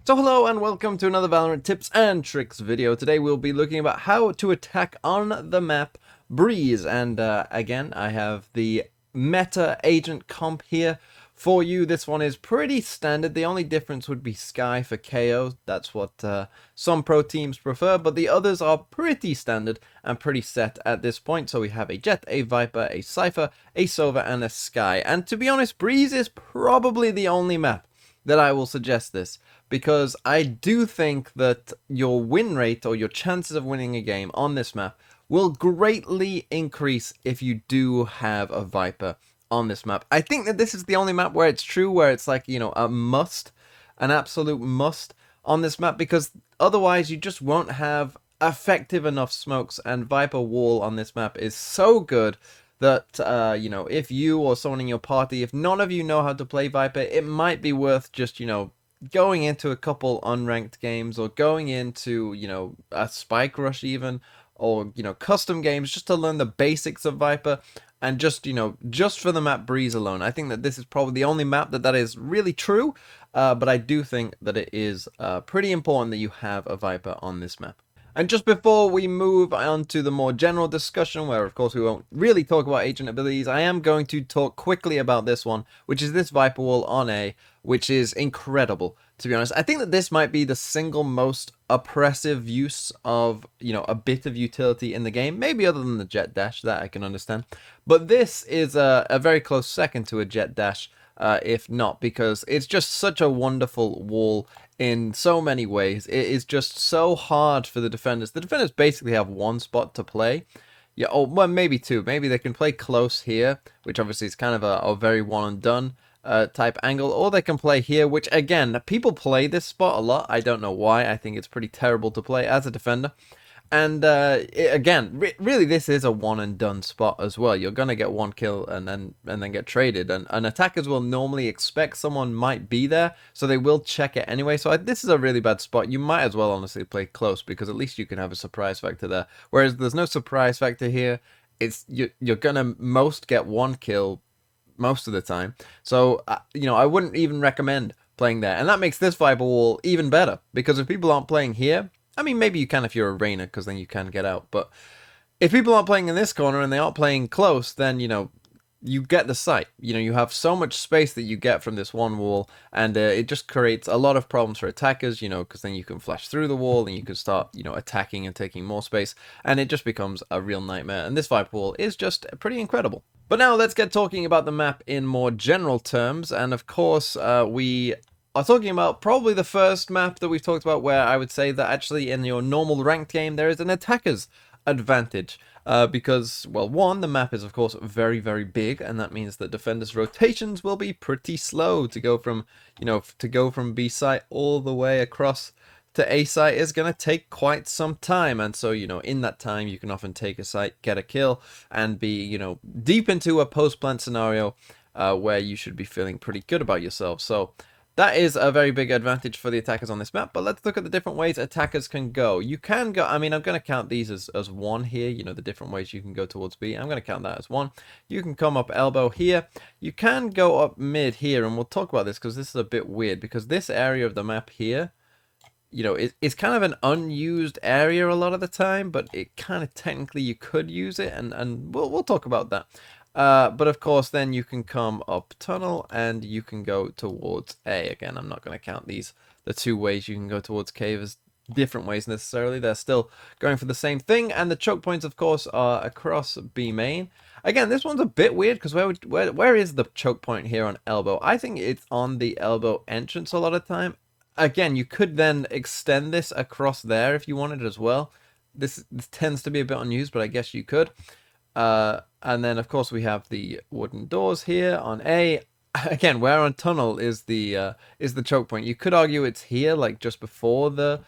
So hello and welcome to another Valorant tips and tricks video. Today we'll be looking about how to attack on the map Breeze, and again I have the meta agent comp here for you. This one is pretty standard. The only difference would be Sky for KO. That's what some pro teams prefer, but the others are pretty standard and pretty set at this point. So we have a Jet, a Viper, a Cypher, a Sova, and a Sky. And to be honest, Breeze is probably the only map that I will suggest this, because I do think that your win rate or your chances of winning a game on this map will greatly increase if you do have a Viper on this map. I think that this is the only map where it's true, where it's like, a must, an absolute must on this map, because otherwise you just won't have effective enough smokes, and Viper wall on this map is so good that, if you or someone in your party, if none of you know how to play Viper, it might be worth just, going into a couple unranked games, or going into, a spike rush even, or, custom games, just to learn the basics of Viper, and just for the map Breeze alone. I think that this is probably the only map that is really true, but I do think that it is pretty important that you have a Viper on this map. And just before we move on to the more general discussion, where of course we won't really talk about agent abilities, I am going to talk quickly about this one, which is this Viper wall on A, which is incredible, to be honest. I think that this might be the single most oppressive use of, a bit of utility in the game, maybe other than the jet dash, that I can understand. But this is a very close second to a jet dash, if not, because it's just such a wonderful wall in so many ways. It is just so hard for the defenders. The defenders basically have one spot to play. Yeah, oh, well, maybe two. Maybe they can play close here, which obviously is kind of a very one and done type angle, or they can play here, which again, people play this spot a lot. I don't know why. I think it's pretty terrible to play as a defender. And really, this is a one and done spot as well. You're gonna get one kill and then get traded, and attackers will normally expect someone might be there, so they will check it anyway. So this is a really bad spot. You might as well honestly play close, because at least you can have a surprise factor there. Whereas there's no surprise factor here. You're gonna most get one kill most of the time. So I wouldn't even recommend playing there, and that makes this Viper wall even better, because if people aren't playing here, I mean, maybe you can if you're a Reyna, because then you can get out. But if people aren't playing in this corner and they aren't playing close, then, you get the sight. You have so much space that you get from this one wall, and it just creates a lot of problems for attackers, because then you can flash through the wall and you can start, attacking and taking more space, and it just becomes a real nightmare. And this Viper wall is just pretty incredible. But now let's get talking about the map in more general terms, and of course, we are talking about probably the first map that we've talked about, where I would say that actually in your normal ranked game there is an attacker's advantage, because, well, one, the map is of course very, very big, and that means that defenders' rotations will be pretty slow. To go from B site all the way across to A site is going to take quite some time, and so, in that time you can often take a site, get a kill, and be, deep into a post-plant scenario where you should be feeling pretty good about yourself. So that is a very big advantage for the attackers on this map. But let's look at the different ways attackers can go. You can go, I mean, I'm going to count these as one here, the different ways you can go towards B. I'm going to count that as one. You can come up elbow here. You can go up mid here, and we'll talk about this because this is a bit weird, because this area of the map here, it's kind of an unused area a lot of the time, but it kind of technically you could use it, and we'll talk about that. But of course, then you can come up tunnel and you can go towards A. Again, I'm not going to count these, the two ways you can go towards cave, as different ways necessarily. They're still going for the same thing. And the choke points, of course, are across B main. Again, this one's a bit weird, because where is the choke point here on elbow? I think it's on the elbow entrance a lot of time. Again, you could then extend this across there if you wanted as well. This tends to be a bit unused, but I guess you could. And then of course we have the wooden doors here on A. Again, where on tunnel is the choke point? You could argue it's here, like just before the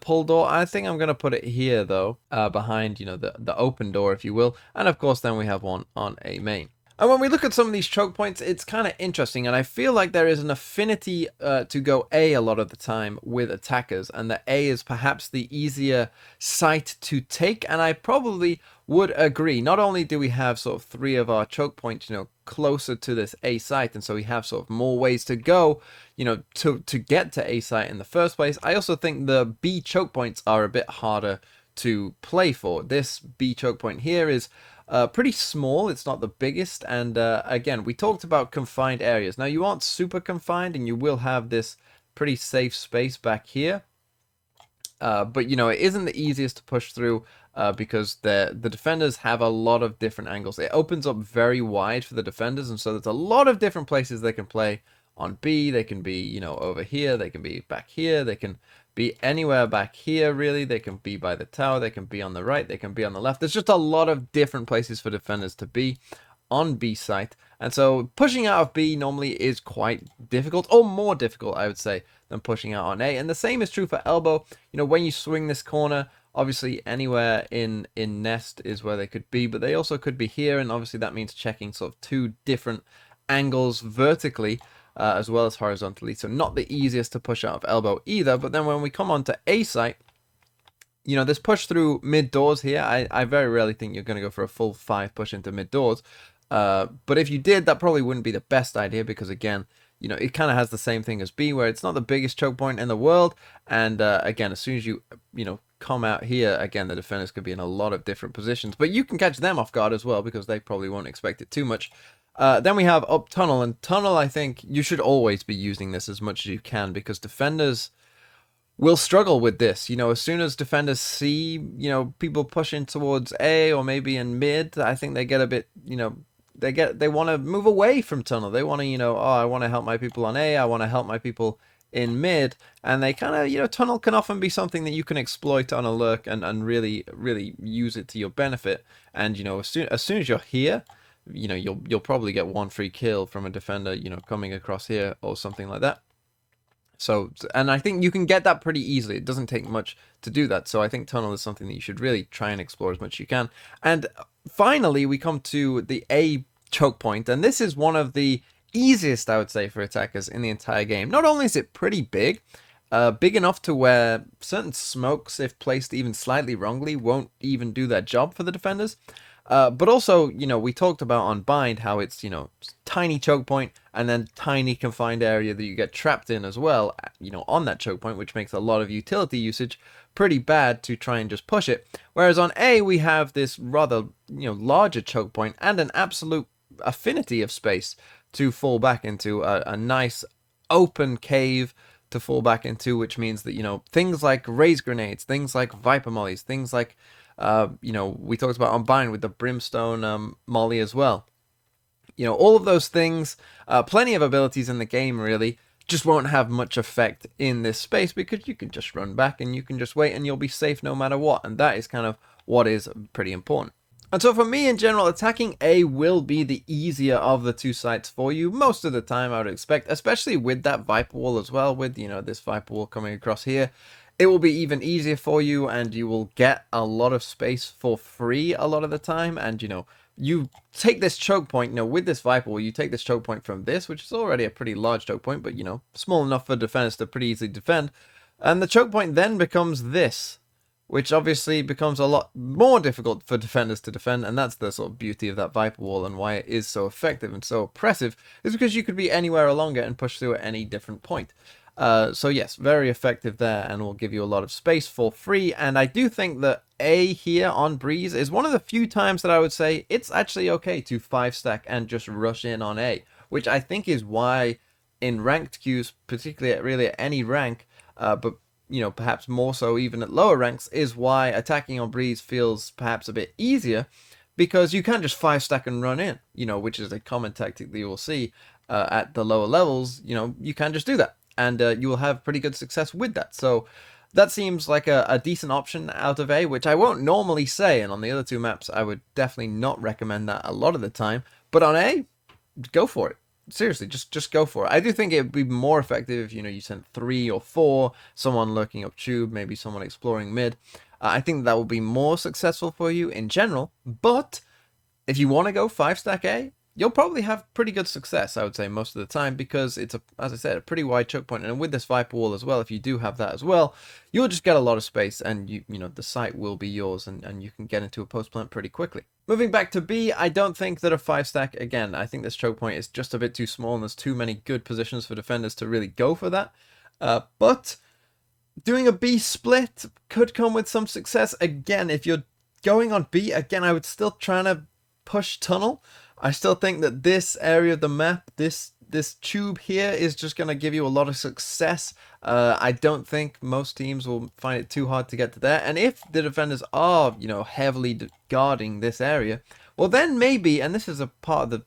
pull door. I think I'm gonna put it here though, behind the open door, if you will. And of course then we have one on A main. And when we look at some of these choke points, it's kind of interesting, and I feel like there is an affinity to go A lot of the time with attackers, and that A is perhaps the easier site to take, and I probably would agree. Not only do we have sort of 3 of our choke points, closer to this A site, and so we have sort of more ways to go, to get to A site in the first place, I also think the B choke points are a bit harder to play for. This B choke point here is pretty small. It's not the biggest, and again, we talked about confined areas. Now, you aren't super confined, and you will have this pretty safe space back here, but it isn't the easiest to push through because the defenders have a lot of different angles. It opens up very wide for the defenders, and so there's a lot of different places they can play on B. They can be, over here. They can be back here. They can be anywhere back here, really. They can be by the tower. They can be on the right. They can be on the left. There's just a lot of different places for defenders to be on B site. And so pushing out of B normally is quite difficult, or more difficult, I would say, than pushing out on A. And the same is true for elbow. When you swing this corner, obviously anywhere in nest is where they could be, but they also could be here. And obviously that means checking sort of 2 different angles vertically, as well as horizontally, so not the easiest to push out of elbow either. But then when we come on to A site, this push through mid doors here, I very rarely think you're going to go for a full 5 push into mid doors, but if you did, that probably wouldn't be the best idea, because again, it kind of has the same thing as B, where it's not the biggest choke point in the world, and again, as soon as you come out here, again, the defenders could be in a lot of different positions, but you can catch them off guard as well, because they probably won't expect it too much. Then we have up tunnel, and tunnel, I think you should always be using this as much as you can, because defenders will struggle with this. As soon as defenders see, people pushing towards A or maybe in mid, I think they get a bit, they want to move away from tunnel. They want to, oh, I want to help my people on A, I want to help my people in mid, and they kind of, tunnel can often be something that you can exploit on a lurk and really, really use it to your benefit. And, as soon as you're here, you'll probably get 1 free kill from a defender, coming across here or something like that. So, and I think you can get that pretty easily. It doesn't take much to do that. So I think tunnel is something that you should really try and explore as much as you can. And finally, we come to the A choke point, and this is one of the easiest, I would say, for attackers in the entire game. Not only is it pretty big, big enough to where certain smokes, if placed even slightly wrongly, won't even do their job for the defenders. But also, we talked about on Bind how it's, tiny choke point and then tiny confined area that you get trapped in as well, on that choke point, which makes a lot of utility usage pretty bad to try and just push it. Whereas on A, we have this rather, larger choke point and an absolute affinity of space to fall back into a nice open cave to fall back into, which means that, things like raise grenades, things like Viper mollies, things like we talked about on Bind with the Brimstone molly as well. All of those things, plenty of abilities in the game really, just won't have much effect in this space, because you can just run back and you can just wait and you'll be safe no matter what. And that is kind of what is pretty important. And so for me in general, attacking A will be the easier of the 2 sites for you most of the time, I would expect, especially with that Viper wall as well, with, this Viper wall coming across here. It will be even easier for you, and you will get a lot of space for free a lot of the time. And, you take this choke point, with this Viper wall, you take this choke point from this, which is already a pretty large choke point, but, small enough for defenders to pretty easily defend. And the choke point then becomes this, which obviously becomes a lot more difficult for defenders to defend. And that's the sort of beauty of that Viper wall, and why it is so effective and so oppressive, is because you could be anywhere along it and push through at any different point. So yes, very effective there, and will give you a lot of space for free. And I do think that A here on Breeze is one of the few times that I would say it's actually okay to 5-stack and just rush in on A, which I think is why in ranked queues, particularly really at any rank, but perhaps more so even at lower ranks, is why attacking on Breeze feels perhaps a bit easier, because you can't just 5-stack and run in, which is a common tactic that you will see at the lower levels. You can just do that, and you will have pretty good success with that. So that seems like a decent option out of A, which I won't normally say, and on the other 2 maps I would definitely not recommend that a lot of the time. But on A, go for it. Seriously, just go for it. I do think it would be more effective if, you sent 3 or 4, someone lurking up tube, maybe someone exploring mid. I think that will be more successful for you in general, but if you want to go 5-stack A, you'll probably have pretty good success, I would say, most of the time, because it's, as I said, a pretty wide choke point. And with this Viper wall as well, if you do have that as well, you'll just get a lot of space, and you know, the site will be yours, and you can get into a post plant pretty quickly. Moving back to B, I don't think that a 5-stack, again, I think this choke point is just a bit too small, and there's too many good positions for defenders to really go for that. But doing a B split could come with some success. Again, if you're going on B, again, I would still try to push tunnel. I still think that this area of the map, this tube here, is just going to give you a lot of success. I don't think most teams will find it too hard to get to there. And if the defenders are, you know, heavily guarding this area, well then maybe, and this is a part of the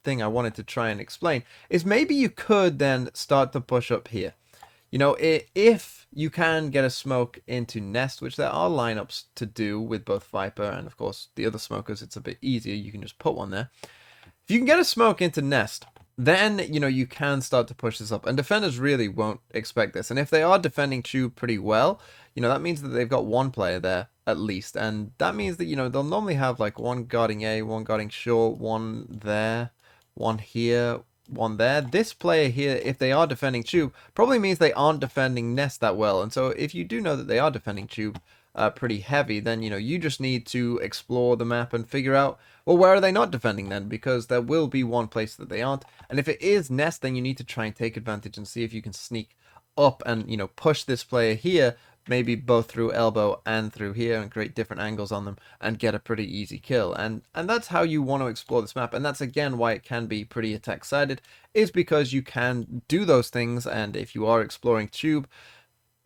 thing I wanted to try and explain, is maybe you could then start to push up here. You know, if you can get a smoke into Nest, which there are lineups to do with both Viper and, of course, the other smokers, it's a bit easier. You can just put one there. If you can get a smoke into Nest, then, you know, you can start to push this up. And defenders really won't expect this. And if they are defending Tube pretty well, you know, that means that they've got one player there, at least. And that means that, you know, they'll normally have, like, one guarding A, one guarding short, one there, one here, one there. This player here, if they are defending Tube, probably means they aren't defending Nest that well. And so if you do know that they are defending Tube pretty heavy, then, you know, you just need to explore the map and figure out, well, where are they not defending then? Because there will be one place that they aren't. And if it is Nest, then you need to try and take advantage and see if you can sneak up and, you know, push this player here, maybe both through elbow and through here, and create different angles on them and get a pretty easy kill. And that's how you want to explore this map. And that's again why it can be pretty attack sided, is because you can do those things. And if you are exploring Tube,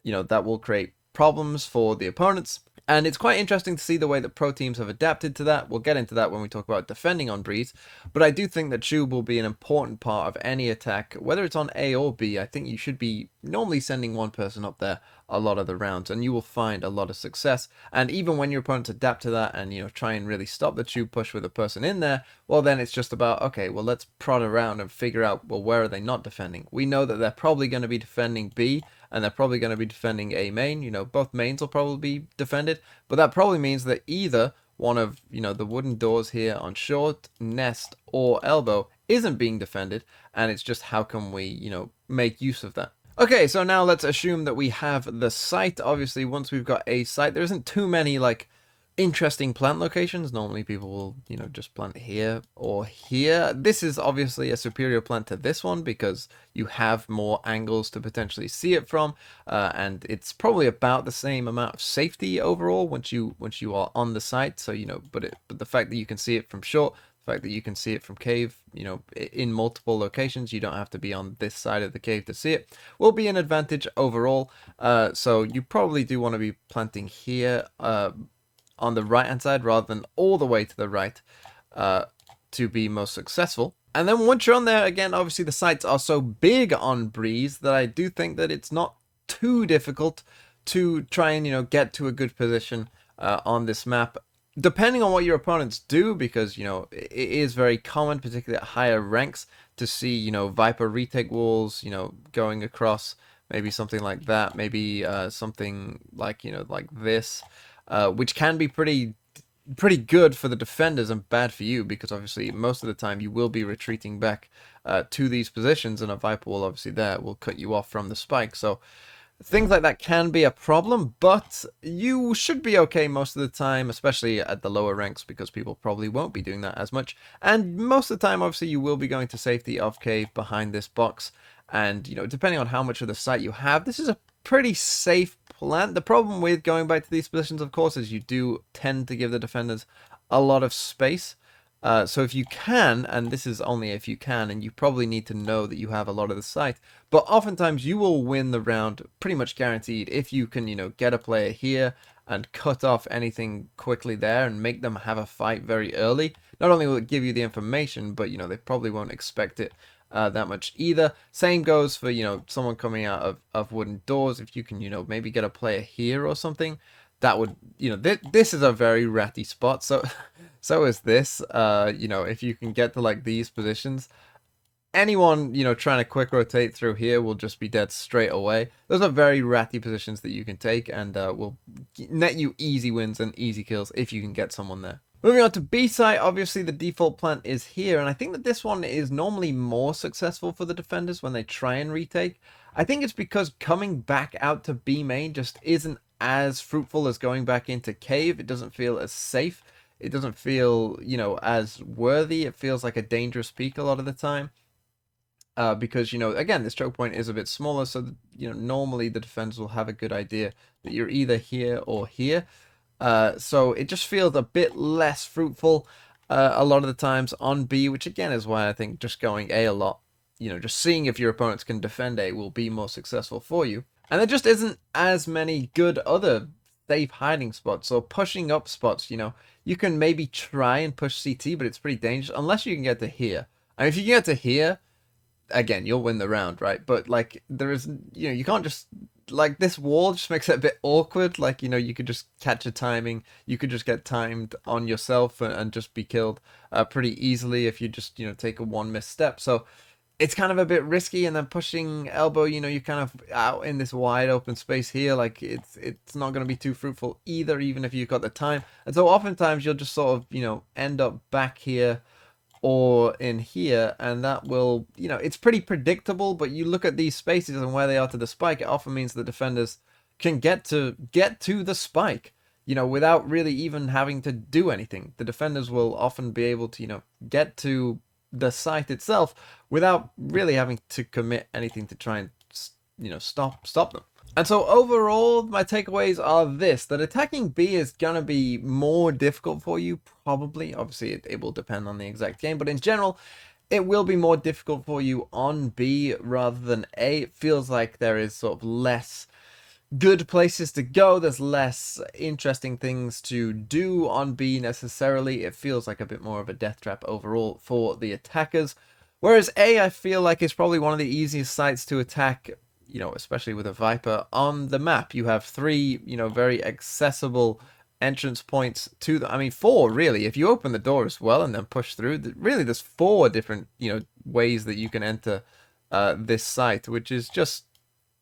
you know, that will create problems for the opponents. And it's quite interesting to see the way that pro teams have adapted to that. We'll get into that when we talk about defending on Breeze. But I do think that Tube will be an important part of any attack, whether it's on A or B. I think you should be normally sending one person up there a lot of the rounds, and you will find a lot of success. And even when your opponents adapt to that and, you know, try and really stop the Tube push with a person in there, well, then it's just about, okay, well, let's prod around and figure out, well, where are they not defending? We know that they're probably going to be defending B, and they're probably going to be defending A main. You know, both mains will probably be defended, but that probably means that either one of, you know, the wooden doors here on short, Nest, or elbow isn't being defended, and it's just how can we, you know, make use of that. Okay, so now let's assume that we have the site. Obviously, once we've got a site, there isn't too many, like, interesting plant locations. Normally people will, you know, just plant here or here. This is obviously a superior plant to this one because you have more angles to potentially see it from, and it's probably about the same amount of safety overall once you are on the site. So, you know, but the fact that you can see it from short, the fact that you can see it from cave, you know, in multiple locations, you don't have to be on this side of the cave to see it, will be an advantage overall. So you probably do want to be planting here on the right hand side rather than all the way to the right to be most successful. And then once you're on there, again, obviously the sites are so big on Breeze that I do think that it's not too difficult to try and, you know, get to a good position on this map, depending on what your opponents do, because, you know, it is very common, particularly at higher ranks, to see, you know, Viper retake walls, you know, going across, maybe something like that, maybe something like, you know, like this, which can be pretty good for the defenders and bad for you, because obviously most of the time you will be retreating back to these positions, and a Viper wall obviously there will cut you off from the spike. So things like that can be a problem, but you should be okay most of the time, especially at the lower ranks, because people probably won't be doing that as much. And most of the time, obviously, you will be going to safety of cave behind this box. And, you know, depending on how much of the site you have, this is a pretty safe plant. The problem with going back to these positions, of course, is you do tend to give the defenders a lot of space. So if you can, and this is only if you can, and you probably need to know that you have a lot of the site, but oftentimes you will win the round pretty much guaranteed if you can, you know, get a player here and cut off anything quickly there and make them have a fight very early. Not only will it give you the information, but, you know, they probably won't expect it that much either. Same goes for, you know, someone coming out of wooden doors. If you can, you know, maybe get a player here or something, that would, you know, this is a very ratty spot. So is this, you know, if you can get to like these positions, anyone, you know, trying to quick rotate through here will just be dead straight away. Those are very ratty positions that you can take, and will net you easy wins and easy kills if you can get someone there. Moving on to B site, obviously the default plant is here, and I think that this one is normally more successful for the defenders when they try and retake. I think it's because coming back out to B main just isn't as fruitful as going back into cave. It doesn't feel as safe. It doesn't feel, as worthy. It feels like a dangerous peak a lot of the time. Because, again, this choke point is a bit smaller, so, normally the defenders will have a good idea that you're either here or here. So it just feels a bit less fruitful a lot of the times on B, which again is why I think just going A lot, just seeing if your opponents can defend A will be more successful for you. And there just isn't as many good other safe hiding spots or pushing up spots, You can maybe try and push CT, but it's pretty dangerous unless you can get to here. I mean, if you can get to here, again, you'll win the round, right? But like there is, you can't just like this wall just makes it a bit awkward. Like, you could just catch a timing. You could just get timed on yourself and just be killed pretty easily if you just, take a one misstep. So it's kind of a bit risky. And then pushing elbow, you're kind of out in this wide open space here. Like it's not going to be too fruitful either, even if you've got the time. And so oftentimes you'll just sort of, end up back here or in here, and that will, it's pretty predictable, but you look at these spaces and where they are to the spike, it often means the defenders can get to the spike, without really even having to do anything. The defenders will often be able to, get to the site itself without really having to commit anything to try and, stop them. And so overall, my takeaways are this, that attacking B is going to be more difficult for you, probably. Obviously, it will depend on the exact game, but in general, it will be more difficult for you on B rather than A. It feels like there is sort of less good places to go. There's less interesting things to do on B necessarily. It feels like a bit more of a death trap overall for the attackers. Whereas A, I feel like is probably one of the easiest sites to attack, especially with a Viper on the map. You have 3, very accessible entrance points to the, I mean, 4 really. If you open the door as well and then push through, really there's 4 different, ways that you can enter this site, which is just,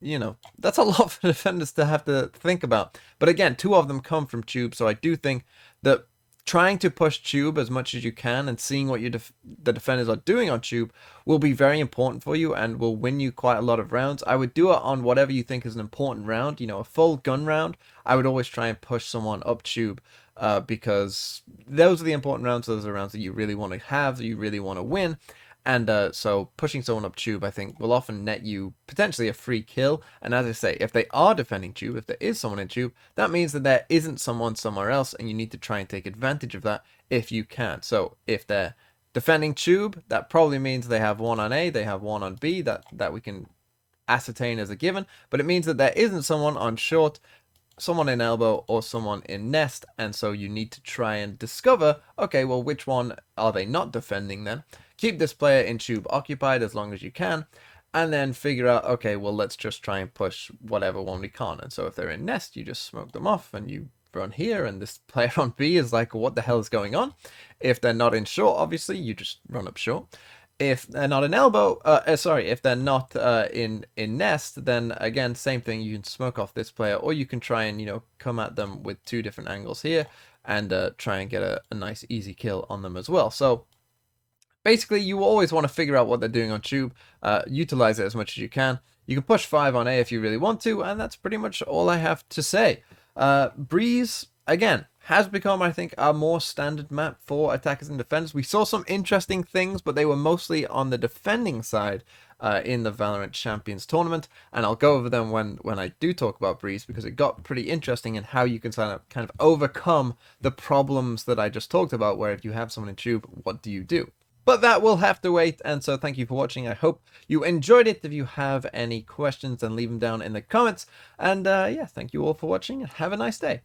that's a lot for defenders to have to think about. But again, 2 of them come from tube, so I do think that trying to push tube as much as you can and seeing what the defenders are doing on tube will be very important for you and will win you quite a lot of rounds. I would do it on whatever you think is an important round, a full gun round. I would always try and push someone up tube because those are the important rounds. Those are rounds that you really want to have, that you really want to win. And so pushing someone up tube, I think, will often net you potentially a free kill. And as I say, if they are defending tube, if there is someone in tube, that means that there isn't someone somewhere else, and you need to try and take advantage of that if you can. So if they're defending tube, that probably means they have 1 on A, they have 1 on B, that we can ascertain as a given. But it means that there isn't someone on short, someone in elbow, or someone in nest, and so you need to try and discover, okay, well, which one are they not defending then? Keep this player in tube occupied as long as you can, and then figure out, okay, well, let's just try and push whatever one we can. And so if they're in nest, you just smoke them off and you run here, and this player on B is like, what the hell is going on? If they're not in short, obviously, you just run up short. If they're not in elbow, if they're not in nest, then again, same thing. You can smoke off this player, or you can try and, come at them with 2 different angles here and try and get a nice easy kill on them as well. So basically, you always want to figure out what they're doing on tube, utilize it as much as you can. You can push 5 on A if you really want to, and that's pretty much all I have to say. Breeze, again, has become, I think, a more standard map for attackers and defenders. We saw some interesting things, but they were mostly on the defending side in the Valorant Champions Tournament, and I'll go over them when I do talk about Breeze, because it got pretty interesting in how you can kind of overcome the problems that I just talked about, where if you have someone in tube, what do you do? But that will have to wait, and so thank you for watching. I hope you enjoyed it. If you have any questions, then leave them down in the comments. And yeah, thank you all for watching, and have a nice day.